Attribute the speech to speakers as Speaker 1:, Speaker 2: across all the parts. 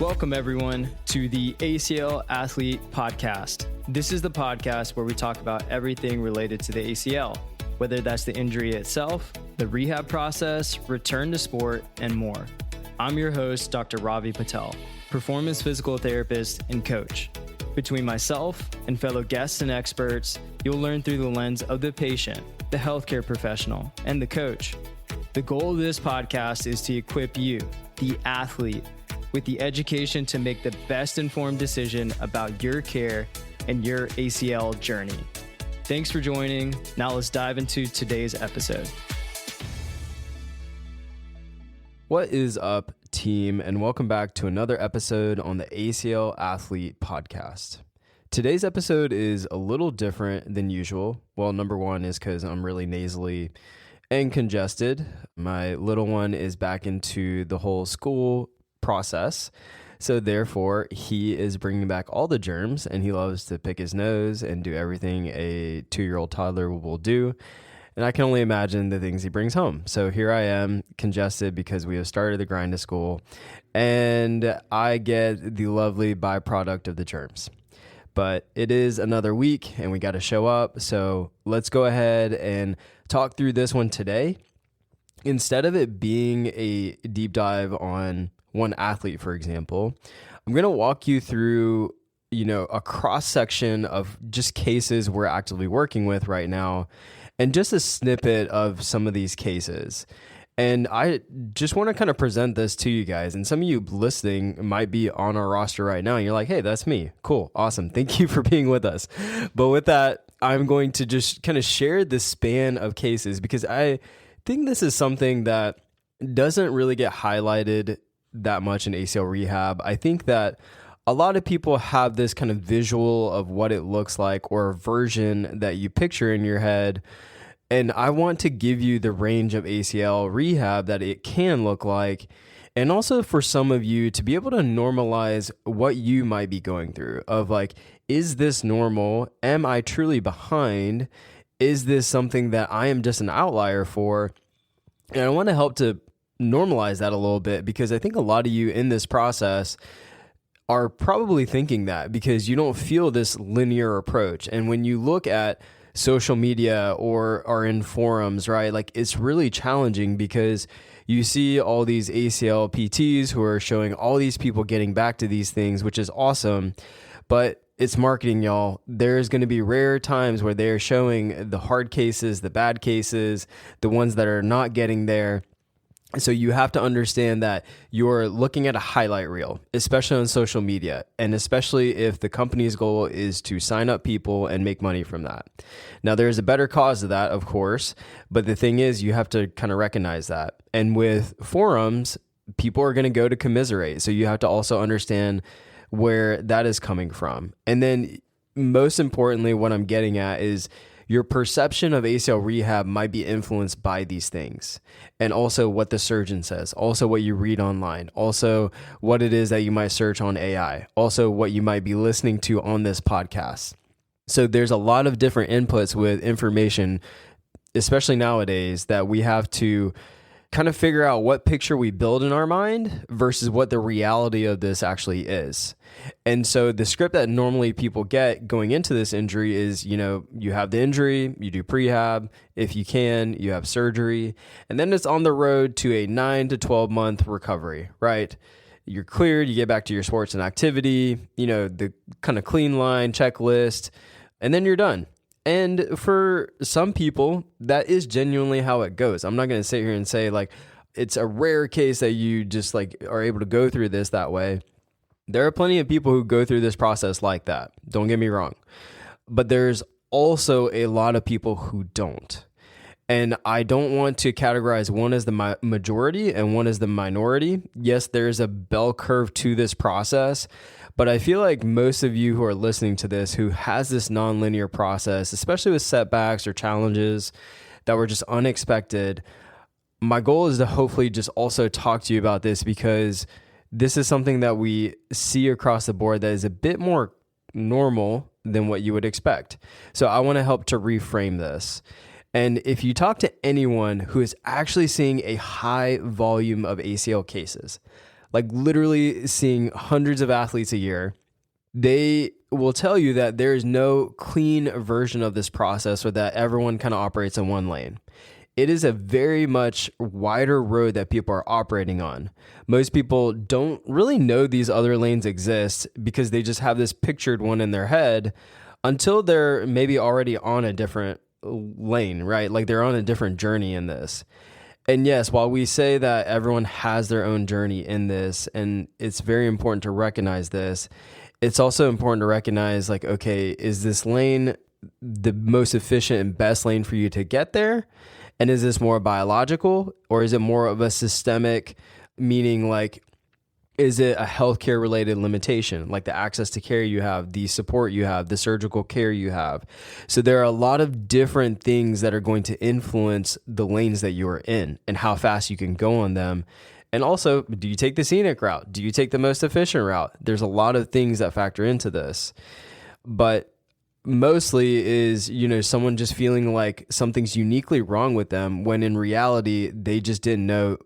Speaker 1: Welcome, everyone, to the ACL Athlete Podcast. This is the podcast where we talk about everything related to the ACL, whether that's the injury itself, the rehab process, return to sport, and more. I'm your host, Dr. Ravi Patel, performance physical therapist and coach. Between myself and fellow guests and experts, you'll learn through the lens of the patient, the healthcare professional, and the coach. The goal of this podcast is to equip you, the athlete, with the education to make the best informed decision about your care and your ACL journey. Thanks for joining. Now let's dive into today's episode.
Speaker 2: What is up, team, and welcome back to another episode on the ACL Athlete Podcast. Today's episode is a little different than usual. Well, number one is because I'm really nasally and congested. My little one is back into the whole school process. So therefore, he is bringing back all the germs, and he loves to pick his nose and do everything a 2-year-old toddler will do. And I can only imagine the things he brings home. So here I am, congested because we have started the grind to school, and I get the lovely byproduct of the germs. But it is another week, and we got to show up. So let's go ahead and talk through this one today. Instead of it being a deep dive on one athlete, for example, I'm going to walk you through, a cross section of just cases we're actively working with right now, and just a snippet of some of these cases. And I just want to kind of present this to you guys. And some of you listening might be on our roster right now. And you're like, hey, that's me. Cool. Awesome. Thank you for being with us. But with that, I'm going to just kind of share the span of cases, because I think this is something that doesn't really get highlighted that much in ACL rehab. I think that a lot of people have this kind of visual of what it looks like, or a version that you picture in your head. And I want to give you the range of ACL rehab that it can look like. And also for some of you to be able to normalize what you might be going through, of like, is this normal? Am I truly behind? Is this something that I am just an outlier for? And I want to help to normalize that a little bit, because I think a lot of you in this process are probably thinking that, because you don't feel this linear approach. And when you look at social media or are in forums, right, like it's really challenging, because you see all these ACL PTs who are showing all these people getting back to these things, which is awesome, but it's marketing, y'all. There's going to be rare times where they're showing the hard cases, the bad cases, the ones that are not getting there. So you have to understand that you're looking at a highlight reel, especially on social media, and especially if the company's goal is to sign up people and make money from that. Now, there's a better cause of that, of course, but the thing is, you have to kind of recognize that. And with forums, people are going to go to commiserate. So you have to also understand where that is coming from. And then most importantly, what I'm getting at is your perception of ACL rehab might be influenced by these things, and also what the surgeon says, also what you read online, also what it is that you might search on AI, also what you might be listening to on this podcast. So there's a lot of different inputs with information, especially nowadays, that we have to kind of figure out what picture we build in our mind versus what the reality of this actually is. And so the script that normally people get going into this injury is, you have the injury, you do prehab. If you can, you have surgery, and then it's on the road to a 9 to 12 month recovery, right? You're cleared, you get back to your sports and activity, the kind of clean line checklist, and then you're done. And for some people, that is genuinely how it goes. I'm not going to sit here and say like it's a rare case that you just like are able to go through this that way. There are plenty of people who go through this process like that. Don't get me wrong. But there's also a lot of people who don't. And I don't want to categorize one as the majority and one as the minority. Yes, there's a bell curve to this process, but I feel like most of you who are listening to this who has this nonlinear process, especially with setbacks or challenges that were just unexpected, my goal is to hopefully just also talk to you about this, because this is something that we see across the board that is a bit more normal than what you would expect. So I want to help to reframe this. And if you talk to anyone who is actually seeing a high volume of ACL cases, like literally seeing hundreds of athletes a year, they will tell you that there is no clean version of this process or that everyone kind of operates in one lane. It is a very much wider road that people are operating on. Most people don't really know these other lanes exist because they just have this pictured one in their head until they're maybe already on a different lane, right? Like they're on a different journey in this. And yes, while we say that everyone has their own journey in this, and it's very important to recognize this, it's also important to recognize like, okay, is this lane the most efficient and best lane for you to get there? And is this more biological or is it more of a systemic, meaning like, is it a healthcare related limitation, like the access to care you have, the support you have, the surgical care you have? So there are a lot of different things that are going to influence the lanes that you are in and how fast you can go on them. And also, do you take the scenic route? Do you take the most efficient route? There's a lot of things that factor into this. But mostly is, someone just feeling like something's uniquely wrong with them when in reality, they just didn't know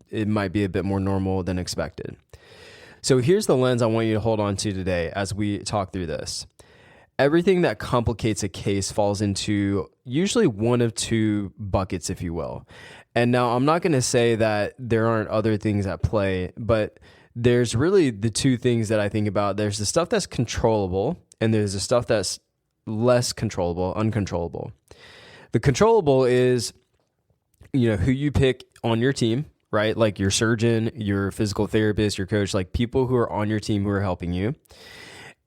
Speaker 2: it might be a bit more normal than expected. So here's the lens I want you to hold on to today as we talk through this. Everything that complicates a case falls into usually one of two buckets, if you will. And now I'm not going to say that there aren't other things at play, but there's really the two things that I think about. There's the stuff that's controllable and there's the stuff that's less controllable, uncontrollable. The controllable is, who you pick on your team, right? Like your surgeon, your physical therapist, your coach, like people who are on your team who are helping you.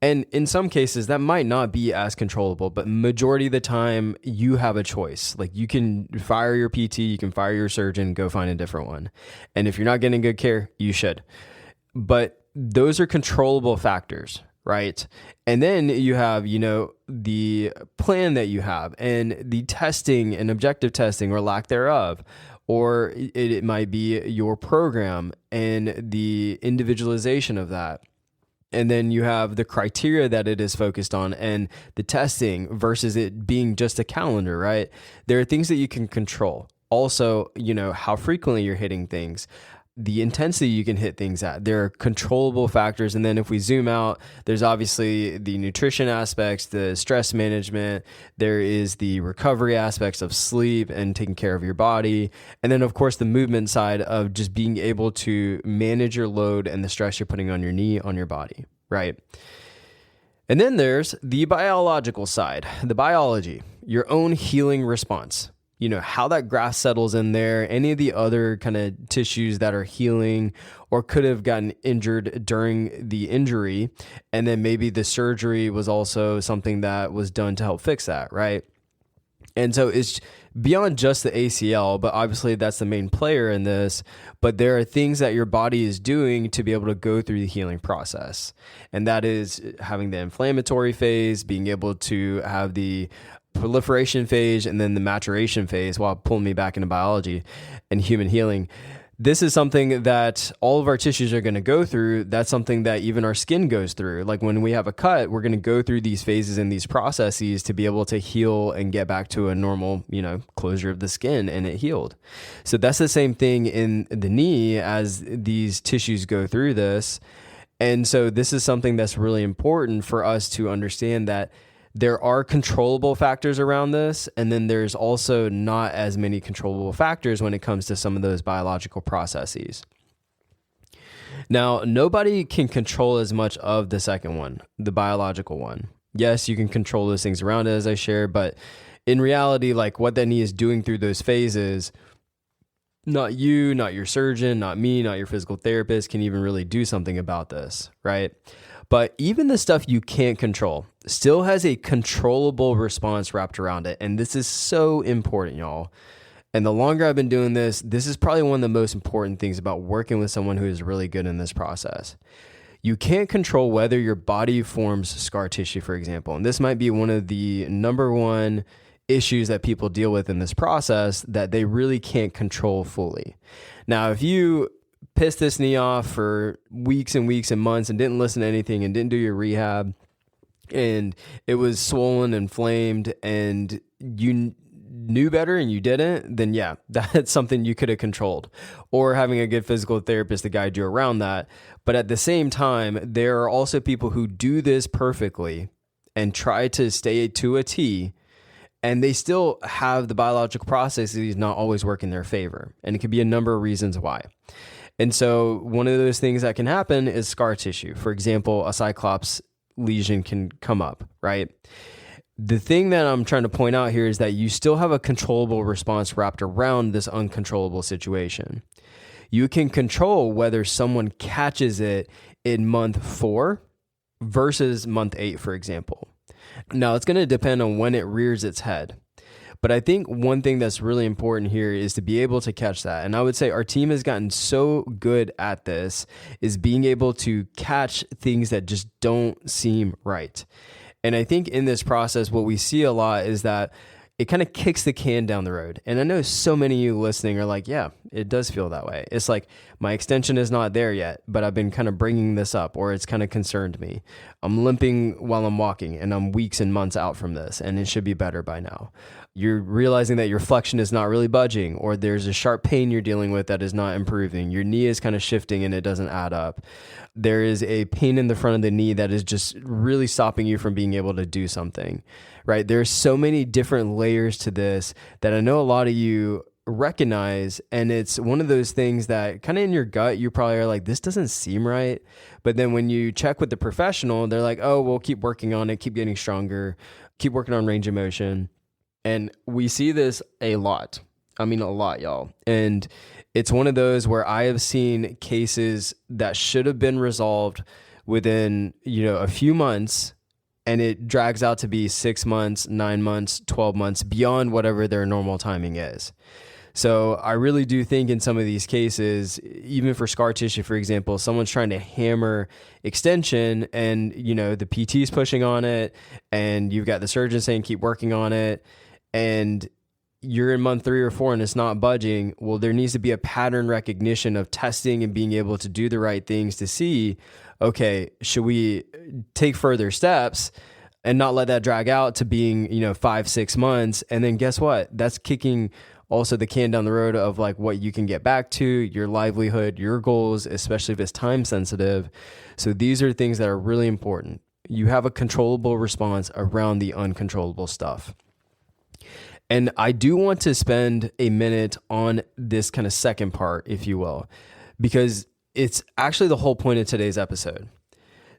Speaker 2: And in some cases that might not be as controllable, but majority of the time you have a choice. Like you can fire your PT, you can fire your surgeon, go find a different one. And if you're not getting good care, you should. But those are controllable factors, right? And then you have, the plan that you have and the testing and objective testing or lack thereof, or it might be your program and the individualization of that. And then you have the criteria that it is focused on and the testing versus it being just a calendar, right? There are things that you can control. Also, how frequently you're hitting things, the intensity you can hit things at. There are controllable factors. And then if we zoom out, there's obviously the nutrition aspects, the stress management, there is the recovery aspects of sleep and taking care of your body. And then of course the movement side of just being able to manage your load and the stress you're putting on your knee, on your body, right? And then there's the biological side, the biology, your own healing response. How that graft settles in there, any of the other kind of tissues that are healing or could have gotten injured during the injury. And then maybe the surgery was also something that was done to help fix that, right? And so it's beyond just the ACL, but obviously that's the main player in this. But there are things that your body is doing to be able to go through the healing process. And that is having the inflammatory phase, being able to have the proliferation phase and then the maturation phase, while pulling me back into biology and human healing. This is something that all of our tissues are going to go through. That's something that even our skin goes through. Like when we have a cut, we're going to go through these phases and these processes to be able to heal and get back to a normal, closure of the skin and it healed. So that's the same thing in the knee as these tissues go through this. And so this is something that's really important for us to understand, that there are controllable factors around this, and then there's also not as many controllable factors when it comes to some of those biological processes. Now, nobody can control as much of the second one, the biological one. Yes, you can control those things around it, as I shared, but in reality, like what that knee is doing through those phases, not you, not your surgeon, not me, not your physical therapist can even really do something about this, right? But even the stuff you can't control still has a controllable response wrapped around it. And this is so important, y'all. And the longer I've been doing this, this is probably one of the most important things about working with someone who is really good in this process. You can't control whether your body forms scar tissue, for example. And this might be one of the number one issues that people deal with in this process that they really can't control fully. Now, if you pissed this knee off for weeks and weeks and months and didn't listen to anything and didn't do your rehab, and it was swollen and inflamed, and you knew better and you didn't, then yeah, that's something you could have controlled, or having a good physical therapist to guide you around that. But at the same time, there are also people who do this perfectly and try to stay to a T, and they still have the biological processes not always work in their favor. And it could be a number of reasons why. And so one of those things that can happen is scar tissue. For example, a cyclops lesion can come up, right? The thing that I'm trying to point out here is that you still have a controllable response wrapped around this uncontrollable situation. You can control whether someone catches it in month 4 versus month 8, for example. Now, it's going to depend on when it rears its head. But I think one thing that's really important here is to be able to catch that. And I would say our team has gotten so good at this, is being able to catch things that just don't seem right. And I think in this process, what we see a lot is that it kind of kicks the can down the road. And I know so many of you listening are like, yeah, it does feel that way. It's like my extension is not there yet, but I've been kind of bringing this up, or it's kind of concerned me. I'm limping while I'm walking and I'm weeks and months out from this, and it should be better by now. You're realizing that your flexion is not really budging, or there's a sharp pain you're dealing with that is not improving. Your knee is kind of shifting and it doesn't add up. There is a pain in the front of the knee that is just really stopping you from being able to do something, right? There's so many different layers to this that I know a lot of you recognize. And it's one of those things that kind of in your gut, you probably are like, this doesn't seem right. But then when you check with the professional, they're like, oh, we'll keep working on it, keep getting stronger, keep working on range of motion. And we see this a lot. I mean, a lot, y'all. And it's one of those where I have seen cases that should have been resolved within, a few months, and it drags out to be 6 months, 9 months, 12 months, beyond whatever their normal timing is. So I really do think in some of these cases, even for scar tissue, for example, someone's trying to hammer extension and, the PT is pushing on it, and you've got the surgeon saying, keep working on it, and you're in month 3 or 4 and it's not budging. Well, there needs to be a pattern recognition of testing and being able to do the right things to see, okay, should we take further steps and not let that drag out to being, 5-6 months? And then guess what? That's kicking also the can down the road of like what you can get back to, your livelihood, your goals, especially if it's time sensitive. So these are things that are really important. You have a controllable response around the uncontrollable stuff. And I do want to spend a minute on this kind of second part, if you will, because it's actually the whole point of today's episode.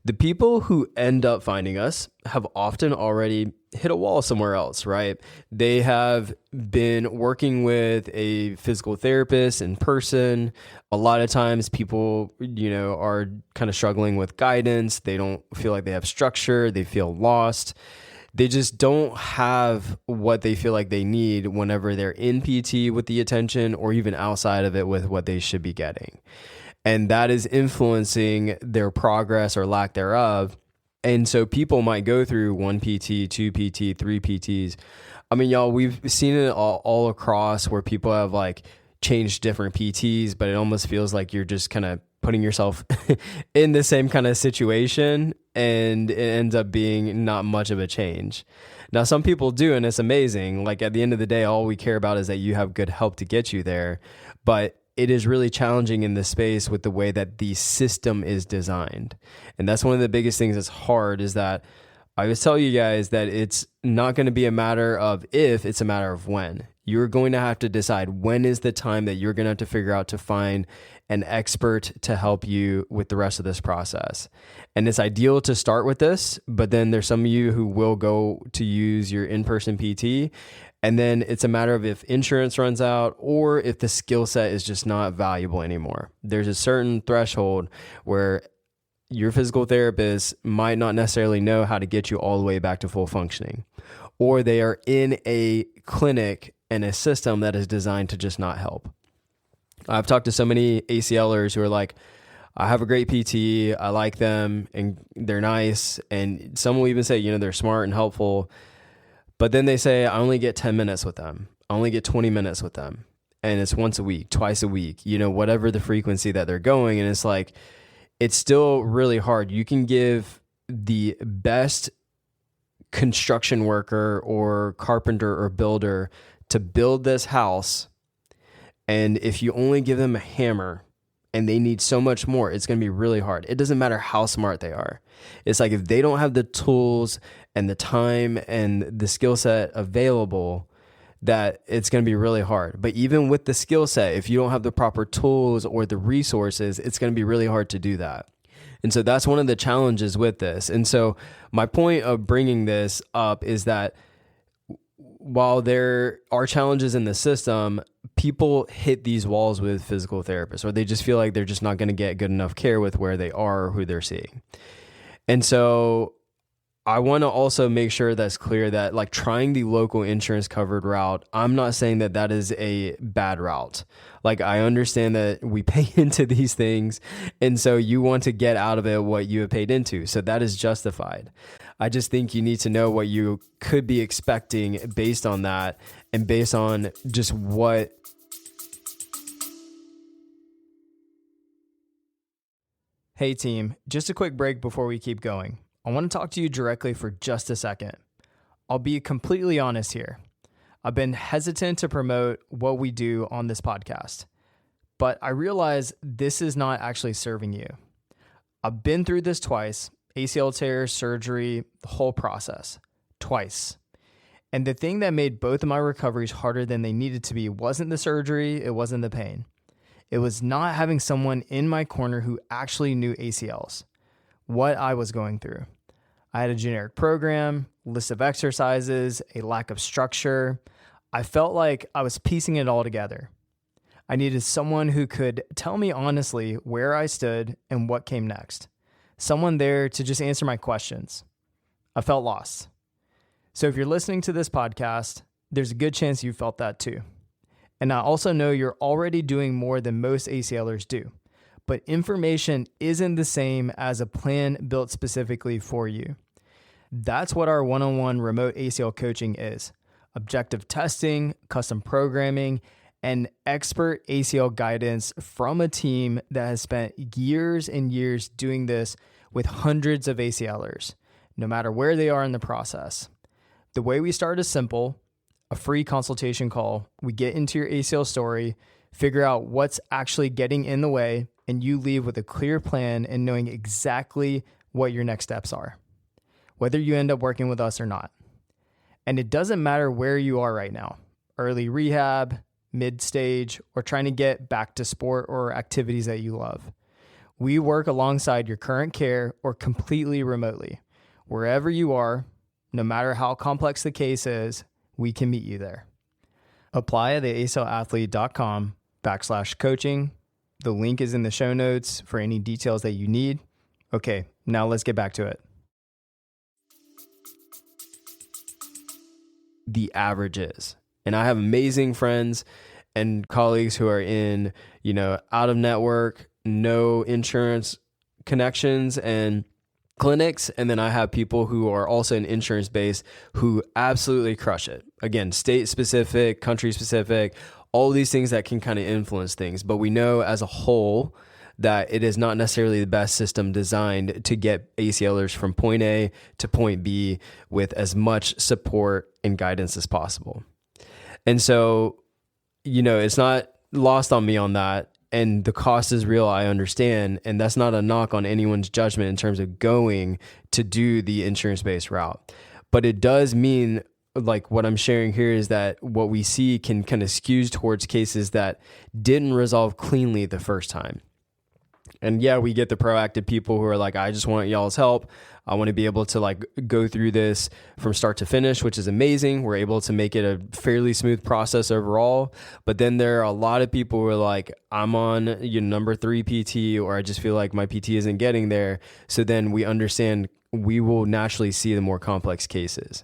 Speaker 2: The people who end up finding us have often already hit a wall somewhere else, right? They have been working with a physical therapist in person. A lot of times people, are kind of struggling with guidance. They don't feel like they have structure. They feel lost. They just don't have what they feel like they need whenever they're in PT with the attention, or even outside of it with what they should be getting. And that is influencing their progress or lack thereof. And so people might go through 1 PT, 2 PT, 3 PTs. I mean, y'all, we've seen it all across where people have like changed different PTs, but it almost feels like you're just kind of putting yourself in the same kind of situation, and it ends up being not much of a change. Now, some people do, and it's amazing. Like at the end of the day, all we care about is that you have good help to get you there. But it is really challenging in this space with the way that the system is designed. And that's one of the biggest things that's hard, is that I always tell you guys that it's not going to be a matter of if, it's a matter of when. You're going to have to decide when is the time that you're going to have to figure out to find an expert to help you with the rest of this process. And it's ideal to start with this, but then there's some of you who will go to use your in-person PT. And then it's a matter of if insurance runs out, or if the skill set is just not valuable anymore. There's a certain threshold where your physical therapist might not necessarily know how to get you all the way back to full functioning, or they are in a clinic and a system that is designed to just not help. I've talked to so many ACLers who are like, I have a great PT, I like them, and they're nice. And some will even say, they're smart and helpful. But then they say, I only get 10 minutes with them. I only get 20 minutes with them. And it's once a week, twice a week, whatever the frequency that they're going. And it's like, it's still really hard. You can give the best construction worker or carpenter or builder to build this house. And if you only give them a hammer and they need so much more, it's going to be really hard. It doesn't matter how smart they are. It's like if they don't have the tools and the time and the skill set available, that it's going to be really hard. But even with the skill set, if you don't have the proper tools or the resources, it's going to be really hard to do that. And so that's one of the challenges with this. And so my point of bringing this up is that while there are challenges in the system, people hit these walls with physical therapists, or they just feel like they're just not going to get good enough care with where they are or who they're seeing. And so I want to also make sure that's clear that like trying the local insurance covered route, I'm not saying that that is a bad route. Like I understand that we pay into these things, and so you want to get out of it what you have paid into. So that is justified. I just think you need to know what you could be expecting based on that and based on just what.
Speaker 1: Hey team, just a quick break before we keep going. I want to talk to you directly for just a second. I'll be completely honest here. I've been hesitant to promote what we do on this podcast, but I realize this is not actually serving you. I've been through this twice, ACL tear, surgery, the whole process, twice. And the thing that made both of my recoveries harder than they needed to be wasn't the surgery, it wasn't the pain. It was not having someone in my corner who actually knew ACLs, what I was going through. I had a generic program, list of exercises, a lack of structure. I felt like I was piecing it all together. I needed someone who could tell me honestly where I stood and what came next. Someone there to just answer my questions. I felt lost. So if you're listening to this podcast, there's a good chance you felt that too. And I also know you're already doing more than most ACLers do. But information isn't the same as a plan built specifically for you. That's what our one-on-one remote ACL coaching is. Objective testing, custom programming, and expert ACL guidance from a team that has spent years and years doing this with hundreds of ACLers, no matter where they are in the process. The way we start is simple: a free consultation call. We get into your ACL story, figure out what's actually getting in the way, and you leave with a clear plan and knowing exactly what your next steps are, whether you end up working with us or not. And it doesn't matter where you are right now, early rehab, mid-stage, or trying to get back to sport or activities that you love. We work alongside your current care or completely remotely. Wherever you are, no matter how complex the case is, we can meet you there. Apply at the aclathlete.com/coaching. The link is in the show notes for any details that you need. Okay, now let's get back to it.
Speaker 2: The averages. And I have amazing friends and colleagues who are in, out of network, no insurance connections and clinics. And then I have people who are also in insurance based who absolutely crush it. Again, state specific, country specific, all these things that can kind of influence things. But we know as a whole that it is not necessarily the best system designed to get ACLers from point A to point B with as much support and guidance as possible. And so, it's not lost on me on that. And the cost is real, I understand. And that's not a knock on anyone's judgment in terms of going to do the insurance-based route. But it does mean, like what I'm sharing here, is that what we see can kind of skews towards cases that didn't resolve cleanly the first time. And yeah, we get the proactive people who are like, I just want y'all's help. I want to be able to go through this from start to finish, which is amazing. We're able to make it a fairly smooth process overall. But then there are a lot of people who are like, I'm on number 3 PT, or I just feel like my PT isn't getting there. So then we understand we will naturally see the more complex cases.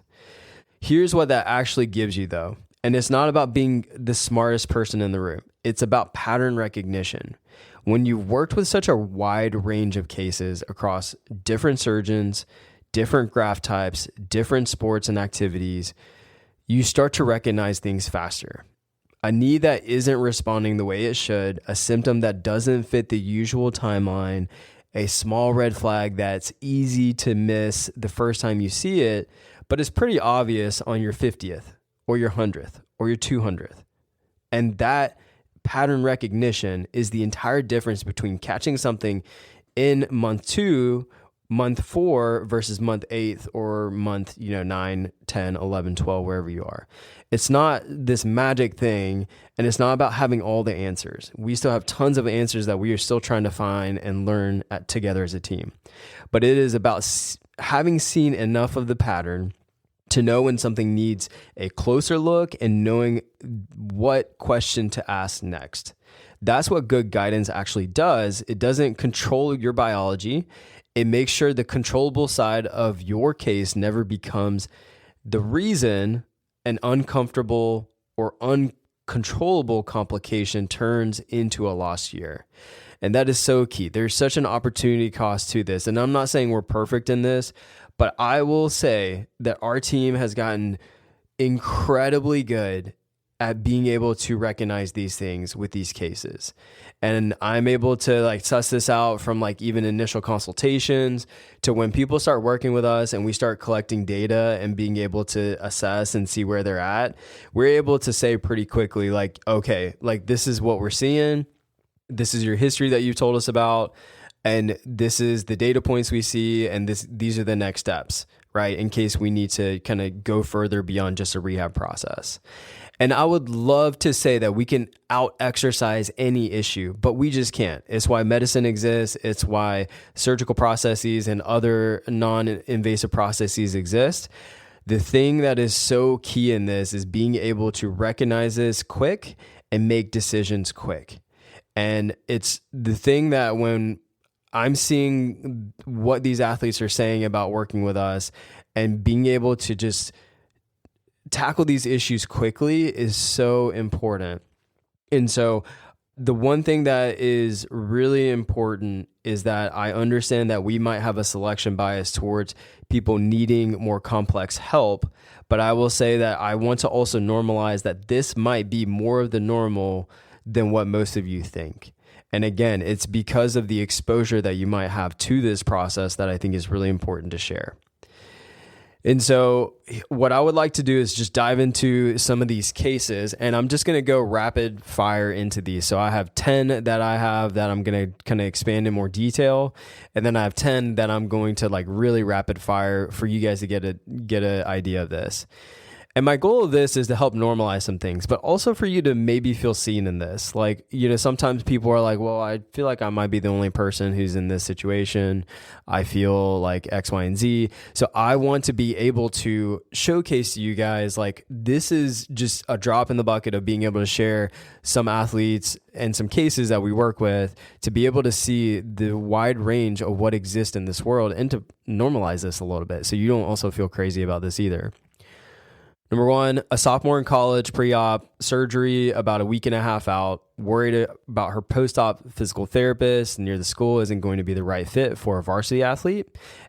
Speaker 2: Here's what that actually gives you though. And it's not about being the smartest person in the room. It's about pattern recognition. When you've worked with such a wide range of cases across different surgeons, different graft types, different sports and activities, you start to recognize things faster. A knee that isn't responding the way it should, a symptom that doesn't fit the usual timeline, a small red flag that's easy to miss the first time you see it, but is pretty obvious on your 50th or your 100th or your 200th. And that pattern recognition is the entire difference between catching something in month 2, month 4 versus month 8 or month 9, 10, 11, 12, wherever you are. It's not this magic thing, and it's not about having all the answers. We still have tons of answers that we are still trying to find and learn together as a team. But it is about having seen enough of the pattern to know when something needs a closer look and knowing what question to ask next. That's what good guidance actually does. It doesn't control your biology. It makes sure the controllable side of your case never becomes the reason an uncomfortable or uncontrollable complication turns into a lost year. And that is so key. There's such an opportunity cost to this. And I'm not saying we're perfect in this, but I will say that our team has gotten incredibly good at being able to recognize these things with these cases. And I'm able to suss this out from even initial consultations to when people start working with us and we start collecting data and being able to assess and see where they're at. We're able to say pretty quickly, okay, this is what we're seeing. This is your history that you've told us about. And this is the data points we see. And these are the next steps, right? In case we need to kind of go further beyond just a rehab process. And I would love to say that we can out-exercise any issue, but we just can't. It's why medicine exists. It's why surgical processes and other non-invasive processes exist. The thing that is so key in this is being able to recognize this quick and make decisions quick. And it's the thing that when I'm seeing what these athletes are saying about working with us and being able to just tackle these issues quickly is so important. And so the one thing that is really important is that I understand that we might have a selection bias towards people needing more complex help, but I will say that I want to also normalize that this might be more of the normal than what most of you think. And again, it's because of the exposure that you might have to this process that I think is really important to share. And so what I would like to do is just dive into some of these cases, and I'm just going to go rapid fire into these. So I have 10 that I'm going to kind of expand in more detail. And then I have 10 that I'm going to really rapid fire for you guys to get an idea of this. And my goal of this is to help normalize some things, but also for you to maybe feel seen in this. Sometimes people are like, well, I feel like I might be the only person who's in this situation. I feel like X, Y, and Z. So I want to be able to showcase to you guys, this is just a drop in the bucket of being able to share some athletes and some cases that we work with to be able to see the wide range of what exists in this world and to normalize this a little bit. So you don't also feel crazy about this either. Number 1, a sophomore in college, pre-op, surgery about a week and a half out, worried about her post-op physical therapist near the school isn't going to be the right fit for a varsity athlete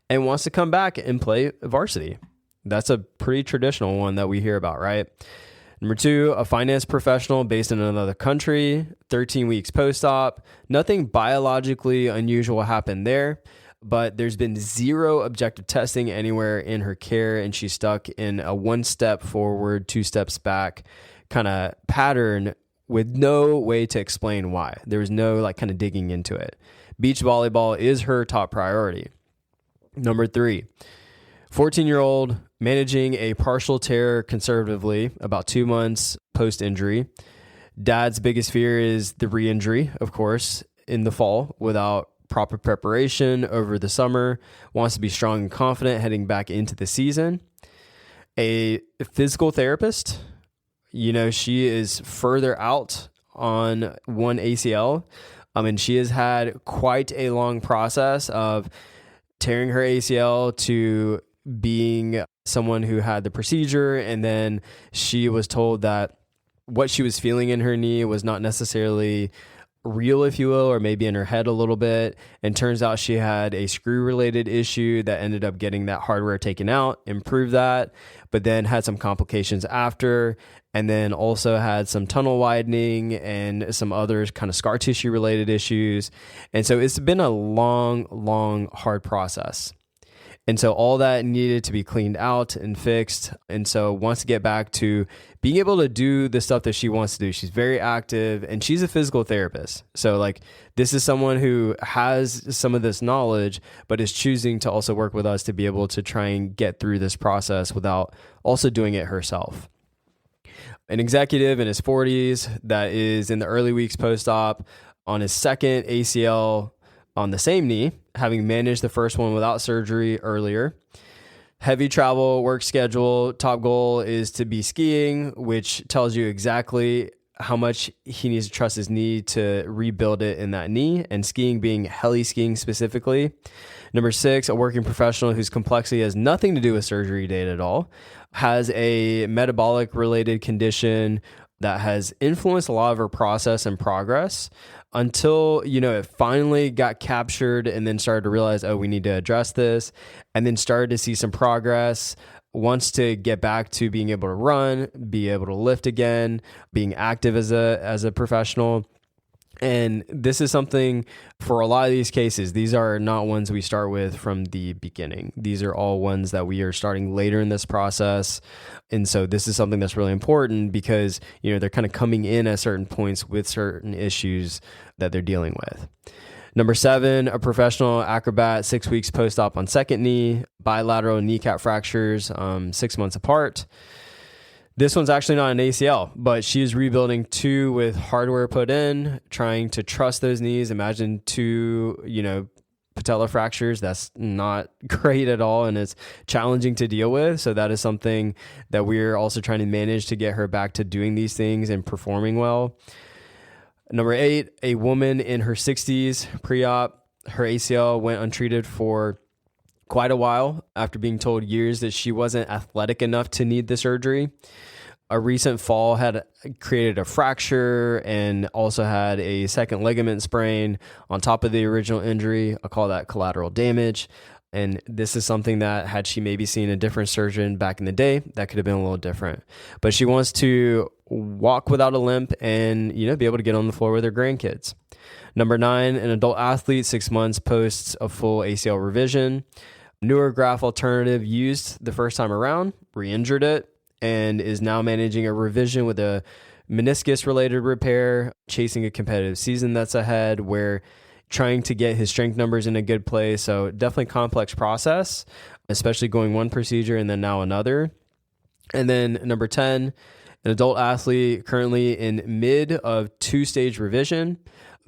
Speaker 2: and wants to come back and play varsity. That's a pretty traditional one that we hear about, right? Number 2, a finance professional based in another country, 13 weeks post-op. Nothing biologically unusual happened there, but there's been 0 objective testing anywhere in her care, and she's stuck in a 1 step forward, 2 steps back kind of pattern with no way to explain why. There was no kind of digging into it. Beach volleyball is her top priority. Number 3, 14-year-old managing a partial tear conservatively, about 2 months post-injury. Dad's biggest fear is the re-injury, of course, in the fall without proper preparation over the summer, wants to be strong and confident heading back into the season. A physical therapist, she is further out on one ACL. She has had quite a long process of tearing her ACL to being someone who had the procedure, and then she was told that what she was feeling in her knee was not necessarily real, if you will, or maybe in her head a little bit. And turns out she had a screw related issue that ended up getting that hardware taken out, improved that, but then had some complications after, and then also had some tunnel widening and some other kind of scar tissue related issues. And so it's been a long, hard process. And so all that needed to be cleaned out and fixed. And so wants to get back to being able to do the stuff that she wants to do. She's very active and she's a physical therapist. So like this is someone who has some of this knowledge, but is choosing to also work with us to be able to try and get through this process without also doing it herself. An executive in his 40s that is in the early weeks post-op on his second ACL on the same knee, having managed the first one without surgery earlier. Heavy travel, work schedule, top goal is to be skiing, which tells you exactly how much he needs to trust his knee to rebuild it in that knee, and skiing being heli skiing specifically. Number 6, a working professional whose complexity has nothing to do with surgery date at all, has a metabolic related condition that has influenced a lot of her process and progress until, it finally got captured and then started to realize, oh, we need to address this, and then started to see some progress, wants to get back to being able to run, be able to lift again, being active as a professional. And this is something for a lot of these cases, these are not ones we start with from the beginning. These are all ones that we are starting later in this process. And so this is something that's really important because, they're kind of coming in at certain points with certain issues that they're dealing with. Number 7, a professional acrobat, 6 weeks post-op on second knee, bilateral kneecap fractures, 6 months apart. This one's actually not an ACL, but she's rebuilding 2 with hardware put in, trying to trust those knees. Imagine 2, patella fractures. That's not great at all, and it's challenging to deal with. So that is something that we're also trying to manage to get her back to doing these things and performing well. Number 8, a woman in her 60s, pre-op. Her ACL went untreated for quite a while after being told years that she wasn't athletic enough to need the surgery. A recent fall had created a fracture and also had a second ligament sprain on top of the original injury. I'll call that collateral damage. And this is something that had she maybe seen a different surgeon back in the day, that could have been a little different. But she wants to walk without a limp and, be able to get on the floor with her grandkids. Number 9, an adult athlete, 6 months post a full ACL revision. Newer graft alternative used the first time around, re-injured it, and is now managing a revision with a meniscus-related repair, chasing a competitive season that's ahead, where trying to get his strength numbers in a good place. So definitely complex process, especially going one procedure and then now another. And then number 10, an adult athlete currently in mid of 2-stage revision.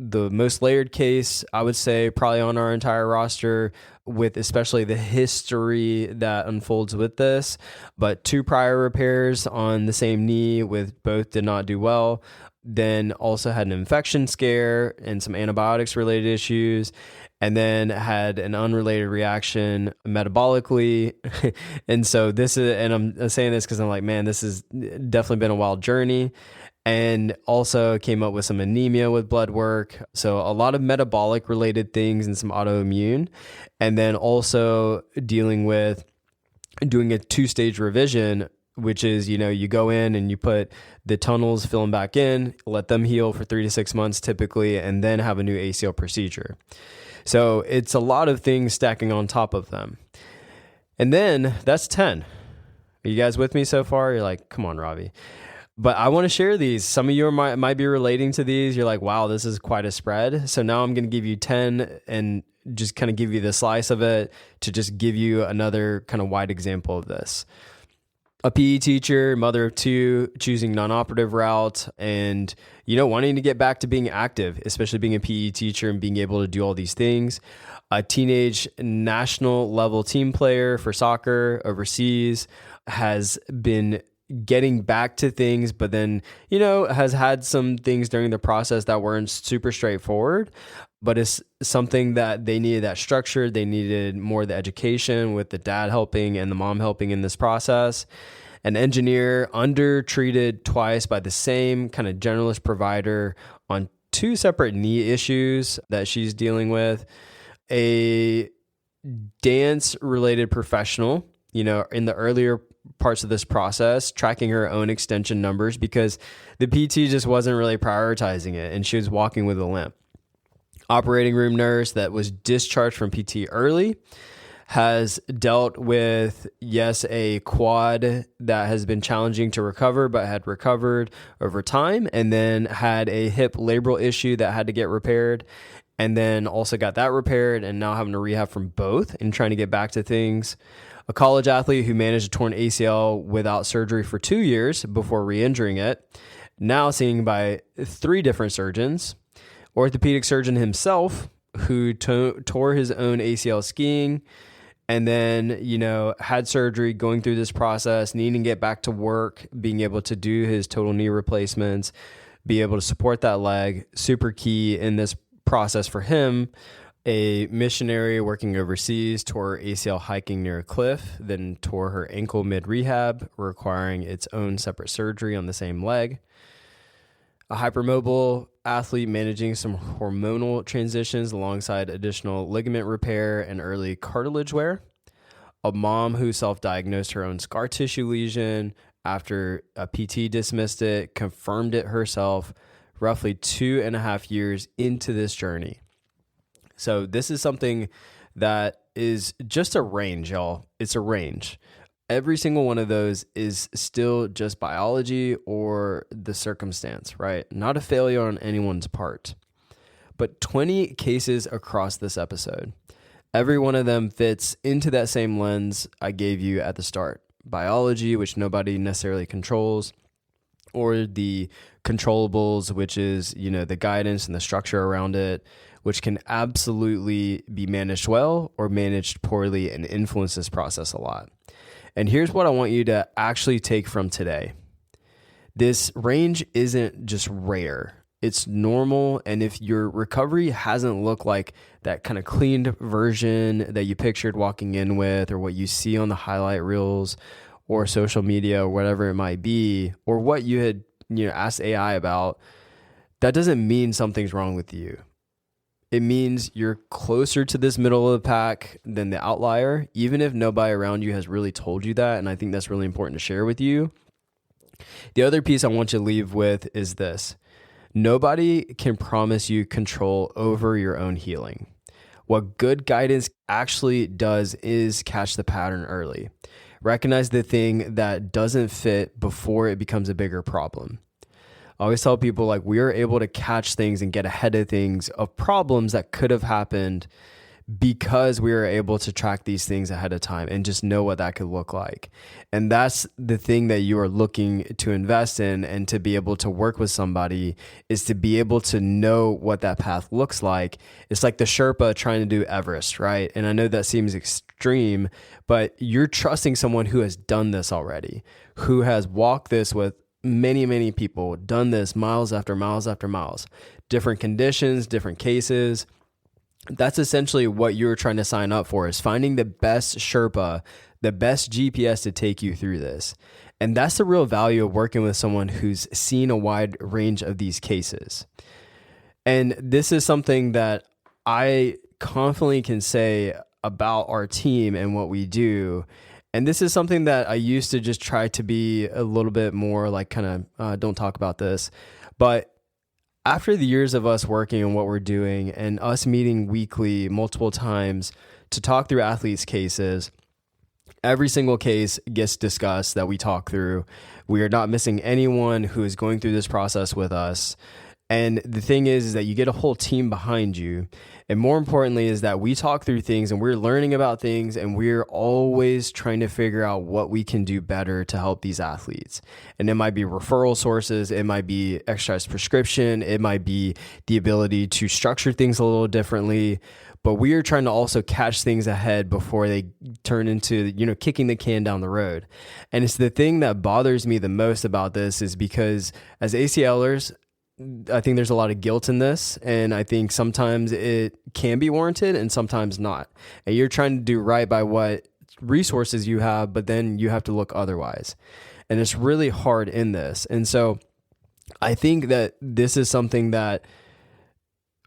Speaker 2: The most layered case, I would say, probably on our entire roster, with especially the history that unfolds with this. But 2 prior repairs on the same knee, with both did not do well. Then also had an infection scare and some antibiotics related issues, and then had an unrelated reaction metabolically. And so this is, and I'm saying this because I'm like, man, this has definitely been a wild journey. And also came up with some anemia with blood work. So a lot of metabolic related things and some autoimmune. And then also dealing with doing a 2-stage revision, which is, you go in and you put the tunnels, fill them back in, let them heal for 3 to 6 months typically, and then have a new ACL procedure. So it's a lot of things stacking on top of them. And then that's 10. Are you guys with me so far? You're like, come on, Ravi. But I want to share these. Some of you might be relating to these. You're like, wow, this is quite a spread. So now I'm going to give you 10 and just kind of give you the slice of it to just give you another kind of wide example of this. A PE teacher, mother of 2, choosing non-operative route and, wanting to get back to being active, especially being a PE teacher and being able to do all these things. A teenage national level team player for soccer overseas, has been getting back to things, but then, has had some things during the process that weren't super straightforward, but it's something that they needed that structure. They needed more of the education with the dad helping and the mom helping in this process. An engineer undertreated twice by the same kind of generalist provider on 2 separate knee issues that she's dealing with. A dance related professional, in the earlier parts of this process, tracking her own extension numbers because the PT just wasn't really prioritizing it and she was walking with a limp. Operating room nurse that was discharged from PT early, has dealt with, yes, a quad that has been challenging to recover, but had recovered over time, and then had a hip labral issue that had to get repaired, and then also got that repaired, and now having to rehab from both and trying to get back to things. A college athlete who managed a torn ACL without surgery for 2 years before re-injuring it, now seen by 3 different surgeons. Orthopedic surgeon himself who tore his own ACL skiing, and then, had surgery, going through this process, needing to get back to work, being able to do his total knee replacements, be able to support that leg, super key in this process for him. A missionary working overseas tore her ACL hiking near a cliff, then tore her ankle mid-rehab, requiring its own separate surgery on the same leg. A hypermobile athlete managing some hormonal transitions alongside additional ligament repair and early cartilage wear. A mom who self-diagnosed her own scar tissue lesion after a PT dismissed it, confirmed it herself roughly 2.5 years into this journey. So this is something that is just a range, y'all. It's a range. Every single one of those is still just biology or the circumstance, right? Not a failure on anyone's part. But 20 cases across this episode. Every one of them fits into that same lens I gave you at the start. Biology, which nobody necessarily controls, or the controllables, which is, the guidance and the structure around it, which can absolutely be managed well or managed poorly and influence this process a lot. And here's what I want you to actually take from today. This range isn't just rare. It's normal. And if your recovery hasn't looked like that kind of cleaned version that you pictured walking in with, or what you see on the highlight reels or social media or whatever it might be, or what you had asked AI about, that doesn't mean something's wrong with you. It means you're closer to this middle of the pack than the outlier, even if nobody around you has really told you that. And I think that's really important to share with you. The other piece I want you to leave with is this. Nobody can promise you control over your own healing. What good guidance actually does is catch the pattern early. Recognize the thing that doesn't fit before it becomes a bigger problem. I always tell people, we are able to catch things and get ahead of things, of problems that could have happened, because we are able to track these things ahead of time and just know what that could look like. And that's the thing that you are looking to invest in, and to be able to work with somebody is to be able to know what that path looks like. It's like the Sherpa trying to do Everest, right? And I know that seems extreme, but you're trusting someone who has done this already, who has walked this with many people, done this miles after miles after miles, different conditions, different cases. That's essentially what you're trying to sign up for, is finding the best Sherpa, the best GPS to take you through this. And that's the real value of working with someone who's seen a wide range of these cases. And this is something that I confidently can say about our team and what we do. And this is something that I used to just try to be a little bit more don't talk about this. But after the years of us working on what we're doing and us meeting weekly multiple times to talk through athletes' cases, every single case gets discussed that we talk through. We are not missing anyone who is going through this process with us. And the thing is that you get a whole team behind you. And more importantly is that we talk through things and we're learning about things, and we're always trying to figure out what we can do better to help these athletes. And it might be referral sources, it might be exercise prescription, it might be the ability to structure things a little differently. But we are trying to also catch things ahead before they turn into, kicking the can down the road. And it's the thing that bothers me the most about this, is because as ACLers, I think there's a lot of guilt in this, and I think sometimes it can be warranted and sometimes not. And you're trying to do right by what resources you have, but then you have to look otherwise. And it's really hard in this. And so I think that this is something that,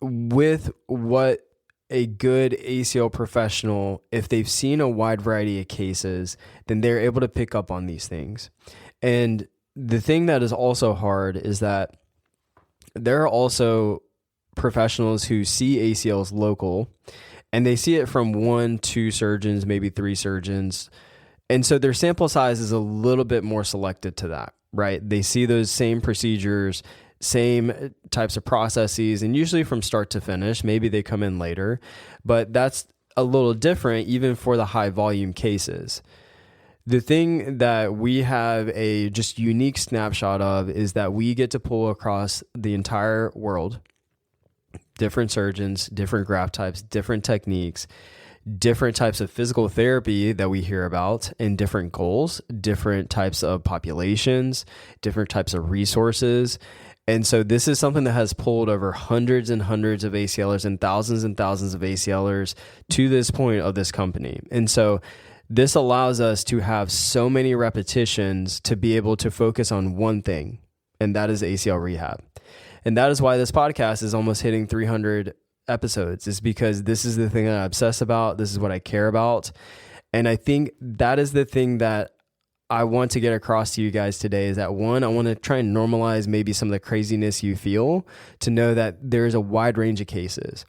Speaker 2: with what a good ACL professional, if they've seen a wide variety of cases, then they're able to pick up on these things. And the thing that is also hard is that there are also professionals who see ACLs local And they see it from 1, 2 surgeons, maybe 3 surgeons. And so their sample size is a little bit more selected to that, right? They see those same procedures, same types of processes, and usually from start to finish. Maybe they come in later, but that's a little different even for the high volume cases. The thing that we have a just unique snapshot of is that we get to pull across the entire world, different surgeons, different graft types, different techniques, different types of physical therapy that we hear about, and different goals, different types of populations, different types of resources. And so this is something that has pulled over hundreds and hundreds of ACLers and thousands of ACLers to this point of this company. And so this allows us to have so many repetitions to be able to focus on one thing, and that is ACL rehab. And that is why this podcast is almost hitting 300 episodes, is because this is the thing that I obsess about. This is what I care about. And I think that is the thing that I want to get across to you guys today, is that one, I want to try and normalize maybe some of the craziness you feel, to know that there's a wide range of cases.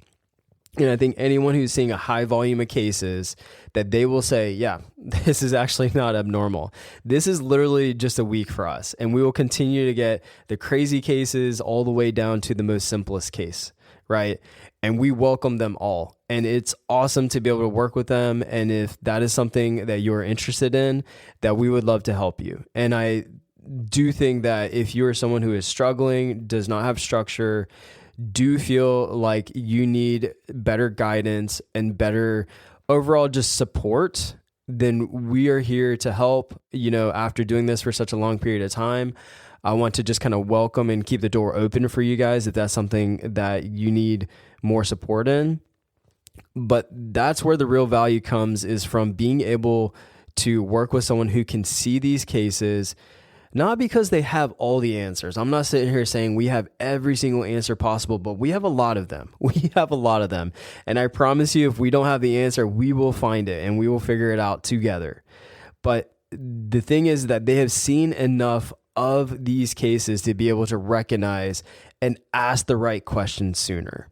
Speaker 2: And I think anyone who's seeing a high volume of cases, that they will say, yeah, this is actually not abnormal. This is literally just a week for us. And we will continue to get the crazy cases all the way down to the most simplest case, right? And we welcome them all. And it's awesome to be able to work with them. And if that is something that you're interested in, that we would love to help you. And I do think that if you're someone who is struggling, does not have structure, do feel like you need better guidance and better overall just support, then we are here to help. After doing this for such a long period of time, I want to just kind of welcome and keep the door open for you guys if that's something that you need more support in. But that's where the real value comes, is from being able to work with someone who can see these cases, not because they have all the answers. I'm not sitting here saying we have every single answer possible, but we have a lot of them. We have a lot of them. And I promise you, if we don't have the answer, we will find it and we will figure it out together. But the thing is that they have seen enough of these cases to be able to recognize and ask the right questions sooner.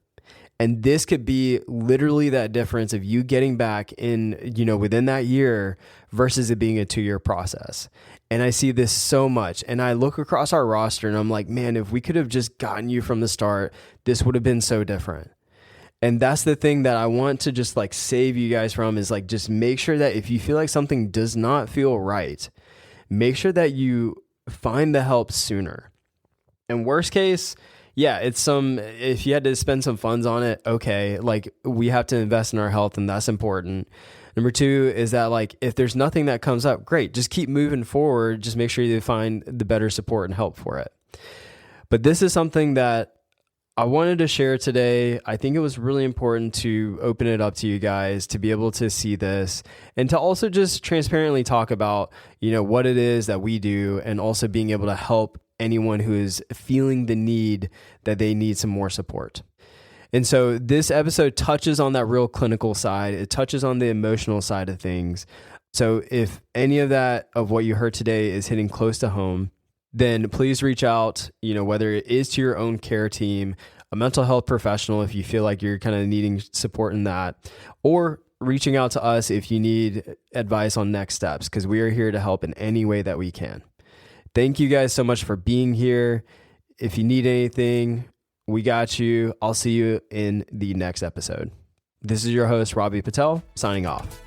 Speaker 2: And this could be literally that difference of you getting back in, within that year versus it being a 2-year process. And I see this so much. And I look across our roster and I'm like, man, if we could have just gotten you from the start, this would have been so different. And that's the thing that I want to just save you guys from, is just make sure that if you feel like something does not feel right, make sure that you find the help sooner. And worst case, yeah, if you had to spend some funds on it, okay, we have to invest in our health, and that's important. Number 2 is that if there's nothing that comes up, great, just keep moving forward. Just make sure you find the better support and help for it. But this is something that I wanted to share today. I think it was really important to open it up to you guys to be able to see this, and to also just transparently talk about, what it is that we do, and also being able to help anyone who is feeling the need that they need some more support. And so this episode touches on that real clinical side. It touches on the emotional side of things. So if any of what you heard today is hitting close to home, then please reach out, whether it is to your own care team, a mental health professional, if you feel like you're kind of needing support in that, or reaching out to us if you need advice on next steps, because we are here to help in any way that we can. Thank you guys so much for being here. If you need anything, we got you. I'll see you in the next episode. This is your host, Robbie Patel, signing off.